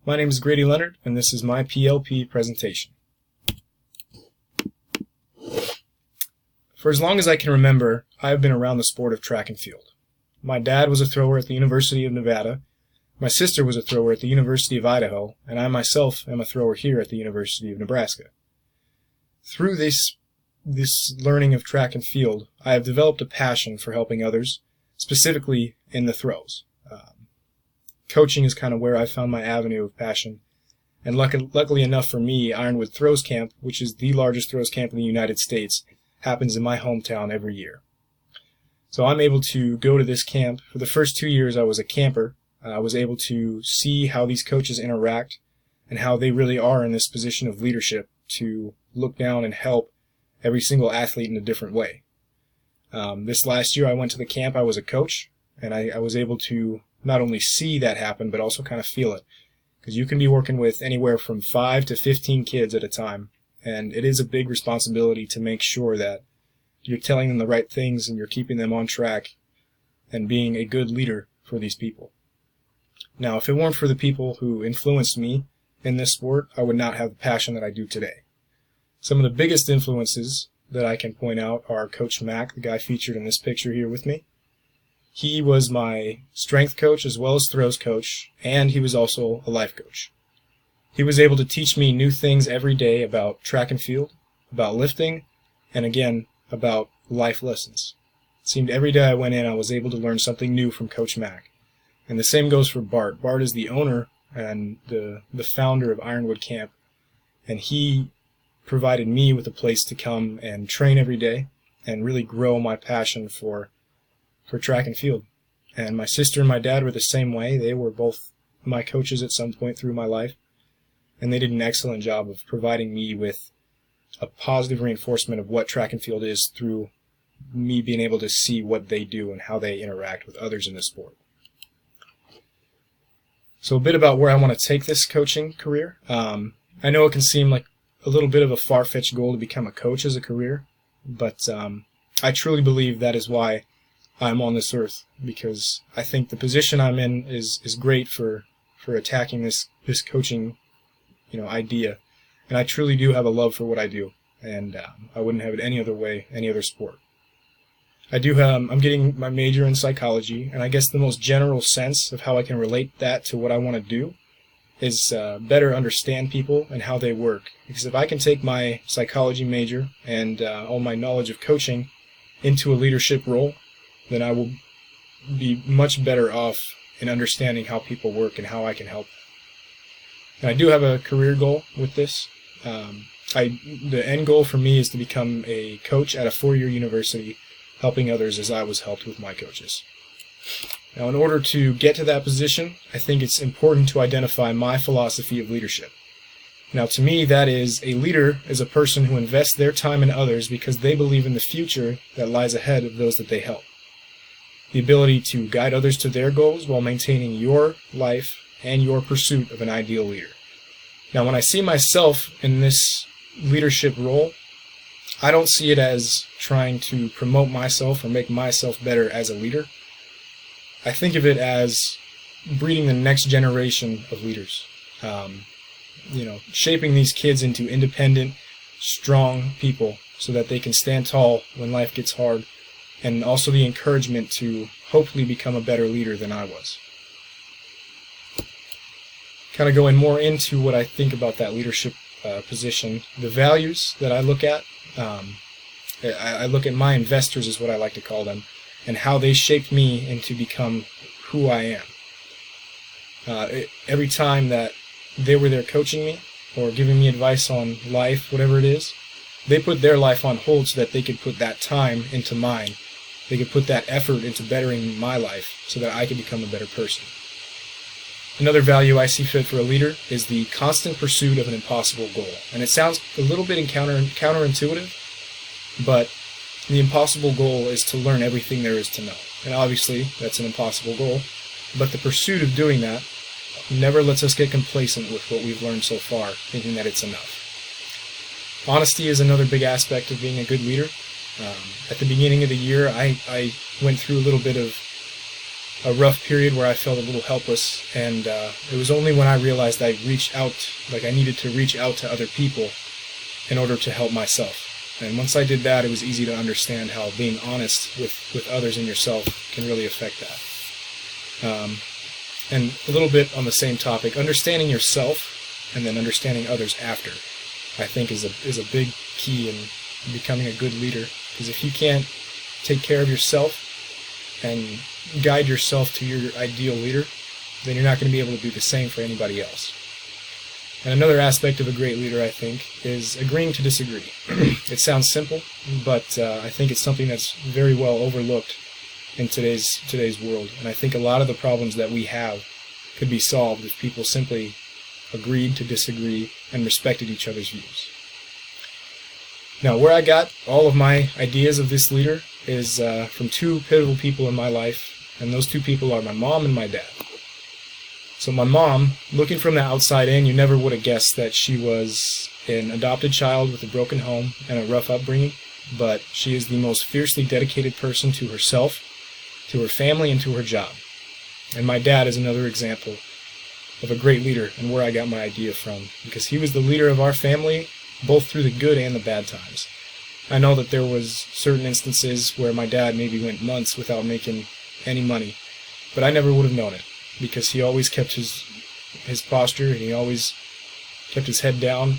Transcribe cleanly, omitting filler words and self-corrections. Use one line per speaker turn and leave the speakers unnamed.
My name is Grady Leonard, and this is my PLP presentation. For as long as I can remember, I have been around the sport of track and field. My dad was a thrower at the University of Nevada, my sister was a thrower at the University of Idaho, and I myself am a thrower here at the University of Nebraska. Through this learning of track and field, I have developed a passion for helping others, specifically in the throws. Coaching is kind of where I found my avenue of passion, and luckily enough for me, Ironwood Throws Camp, which is the largest throws camp in the United States, happens in my hometown every year. So I'm able to go to this camp. For the first 2 years I was a camper. I was able to see how these coaches interact and how they really are in this position of leadership to look down and help every single athlete in a different way. This last year I went to the camp, I was a coach, and I was able to not only see that happen, but also kind of feel it. Because you can be working with anywhere from 5 to 15 kids at a time, and it is a big responsibility to make sure that you're telling them the right things and you're keeping them on track and being a good leader for these people. Now, if it weren't for the people who influenced me in this sport, I would not have the passion that I do today. Some of the biggest influences that I can point out are Coach Mack, the guy featured in this picture here with me. He was my strength coach as well as throws coach, and he was also a life coach. He was able to teach me new things every day about track and field, about lifting, and again, about life lessons. It seemed every day I went in, I was able to learn something new from Coach Mack. And the same goes for Bart. Bart is the owner and the founder of Ironwood Camp, and he provided me with a place to come and train every day and really grow my passion for track and field. And my sister and my dad were the same way. They were both my coaches at some point through my life, and they did an excellent job of providing me with a positive reinforcement of what track and field is through me being able to see what they do and how they interact with others in the sport. So a bit about where I want to take this coaching career. I know it can seem like a little bit of a far-fetched goal to become a coach as a career, but I truly believe that is why I'm on this earth, because I think the position I'm in is great for attacking this coaching idea, and I truly do have a love for what I do, and I wouldn't have it any other way, any other sport. I do I'm getting my major in psychology, and I guess the most general sense of how I can relate that to what I want to do is better understand people and how they work. Because if I can take my psychology major and all my knowledge of coaching into a leadership role, then I will be much better off in understanding how people work and how I can help. And I do have a career goal with this. The end goal for me is to become a coach at a 4-year university, helping others as I was helped with my coaches. Now, in order to get to that position, I think it's important to identify my philosophy of leadership. Now, to me, that is, a leader is a person who invests their time in others because they believe in the future that lies ahead of those that they help. The ability to guide others to their goals while maintaining your life and your pursuit of an ideal leader. Now, when I see myself in this leadership role, I don't see it as trying to promote myself or make myself better as a leader. I think of it as breeding the next generation of leaders. Shaping these kids into independent, strong people so that they can stand tall when life gets hard, and also the encouragement to hopefully become a better leader than I was. Kind of going more into what I think about that leadership position, the values that I look at. I look at my investors, is what I like to call them, and how they shaped me into become who I am. Every time that they were there coaching me or giving me advice on life, whatever it is, they put their life on hold so that they could put that time into mine. They could put that effort into bettering my life so that I could become a better person. Another value I see fit for a leader is the constant pursuit of an impossible goal. And it sounds a little bit counterintuitive, but the impossible goal is to learn everything there is to know. And obviously, that's an impossible goal, but the pursuit of doing that never lets us get complacent with what we've learned so far, thinking that it's enough. Honesty is another big aspect of being a good leader. At the beginning of the year, I went through a little bit of a rough period where I felt a little helpless, and it was only when I realized I needed to reach out to other people in order to help myself. And once I did that, it was easy to understand how being honest with others and yourself can really affect that. And a little bit on the same topic, understanding yourself and then understanding others after, I think is a big key in becoming a good leader. Because if you can't take care of yourself and guide yourself to your ideal leader, then you're not going to be able to do the same for anybody else. And another aspect of a great leader, I think, is agreeing to disagree. It sounds simple, but I think it's something that's very well overlooked in today's world. And I think a lot of the problems that we have could be solved if people simply agreed to disagree and respected each other's views. Now, where I got all of my ideas of this leader is from two pivotal people in my life, and those two people are my mom and my dad. So my mom, looking from the outside in, you never would have guessed that she was an adopted child with a broken home and a rough upbringing, but she is the most fiercely dedicated person to herself, to her family, and to her job. And my dad is another example of a great leader and where I got my idea from, because he was the leader of our family both through the good and the bad times. I know that there was certain instances where my dad maybe went months without making any money, but I never would have known it, because he always kept his posture, and he always kept his head down,